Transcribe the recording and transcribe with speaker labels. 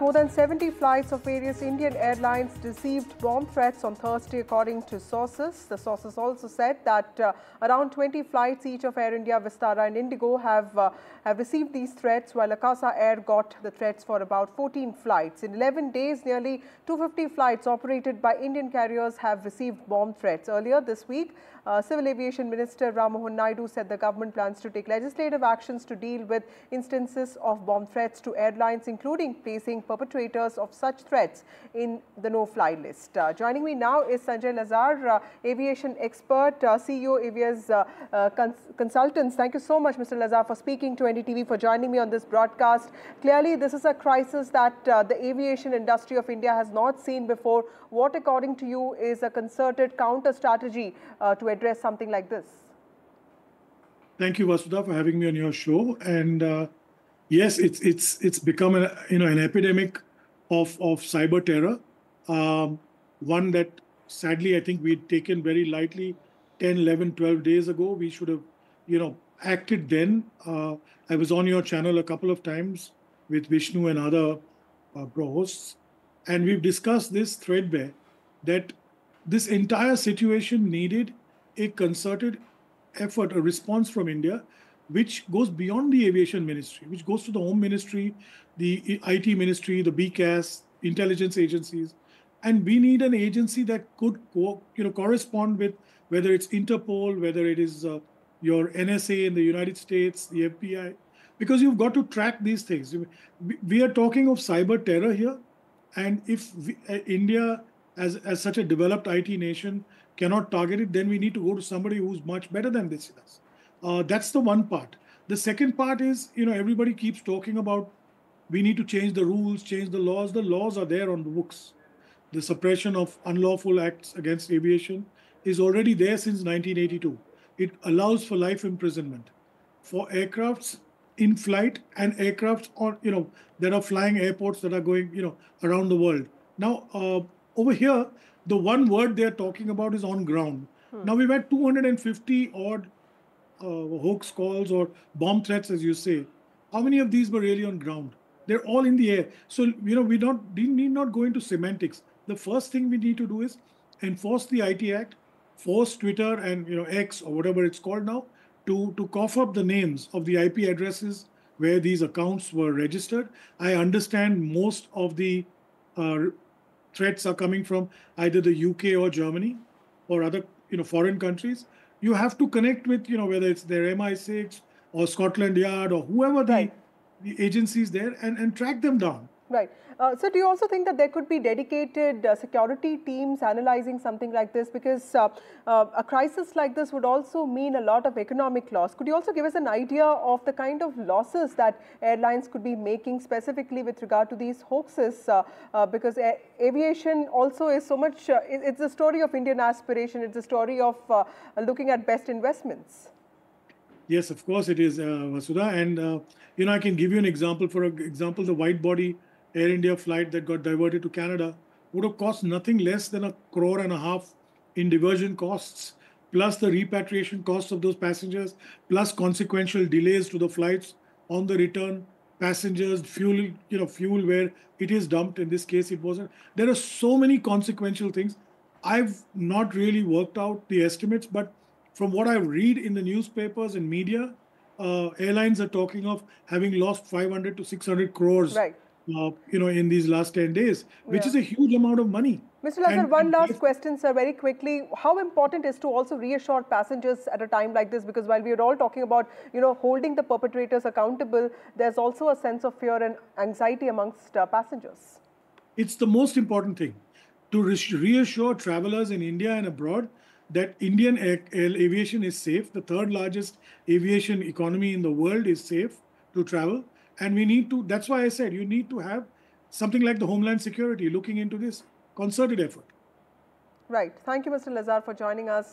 Speaker 1: More than 70 flights of various Indian airlines received bomb threats on Thursday, according to sources. The sources also said that around 20 flights, each of Air India, Vistara and Indigo, have received these threats, while Akasa Air got the threats for about 14 flights. In 11 days, nearly 250 flights operated by Indian carriers have received bomb threats. Earlier this week, Civil Aviation Minister Ram Mohan Naidu said the government plans to take legislative actions to deal with instances of bomb threats to airlines, including placing perpetrators of such threats in the no-fly list. Joining me now is Sanjay Lazar, aviation expert, CEO, Avia's Consultants. Thank you so much, Mr. Lazar, for speaking to NDTV, for joining me on this broadcast. Clearly, this is a crisis that the aviation industry of India has not seen before. What, according to you, is a concerted counter-strategy to address something like this?
Speaker 2: Thank you, Vasudha, for having me on your show. And yes, it's become an epidemic of cyber terror. One that sadly I think we'd taken very lightly 10, 11, 12 days ago. We should have, acted then. I was on your channel a couple of times with Vishnu and other pro-hosts, and we've discussed this threadbare that this entire situation needed a concerted effort, a response from India, which goes beyond the aviation ministry, which goes to the home ministry, the IT ministry, the BCAS, intelligence agencies. And we need an agency that could correspond with whether it's Interpol, whether it is your NSA in the United States, the FBI, because you've got to track these things. We are talking of cyber terror here. And if India, as such a developed IT nation, cannot target it, then we need to go to somebody who's much better than this does. That's the one part. The second part is, everybody keeps talking about we need to change the rules, change the laws. The laws are there on the books. The suppression of unlawful acts against aviation is already there since 1982. It allows for life imprisonment for aircrafts in flight and aircrafts on, that are flying airports that are going, around the world. Now, over here, the one word they're talking about is on ground. Now, we've had 250 odd hoax calls or bomb threats, as you say. How many of these were really on ground? They're all in the air. So, we need not go into semantics. The first thing we need to do is enforce the IT Act, force Twitter and X or whatever it's called now to cough up the names of the IP addresses where these accounts were registered. I understand most of the threats are coming from either the UK or Germany or other foreign countries. You have to connect with whether it's their MI6 or Scotland Yard or whoever the agencies there and track them down.
Speaker 1: Right. So do you also think that there could be dedicated security teams analyzing something like this? Because a crisis like this would also mean a lot of economic loss. Could you also give us an idea of the kind of losses that airlines could be making specifically with regard to these hoaxes? Because aviation also is so much, it's a story of Indian aspiration. It's a story of looking at best investments.
Speaker 2: Yes, of course it is, Vasudha. And, I can give you an example. For example, the wide-body Air India flight that got diverted to Canada would have cost nothing less than $1.5 crore in diversion costs, plus the repatriation costs of those passengers, plus consequential delays to the flights on the return, passengers, fuel where it is dumped. In this case, it wasn't. There are so many consequential things. I've not really worked out the estimates, but from what I read in the newspapers and media, airlines are talking of having lost 500 to 600 crores.
Speaker 1: Right.
Speaker 2: In these last 10 days, which is a huge amount of money.
Speaker 1: Mr. Lazar, one last question, sir, very quickly. How important is to also reassure passengers at a time like this? Because while we are all talking about, holding the perpetrators accountable, there's also a sense of fear and anxiety amongst passengers.
Speaker 2: It's the most important thing to reassure travelers in India and abroad that Indian aviation is safe. The third largest aviation economy in the world is safe to travel. And we need to, that's why I said you need to have something like the Homeland Security looking into this concerted effort.
Speaker 1: Right. Thank you, Mr. Lazar, for joining us.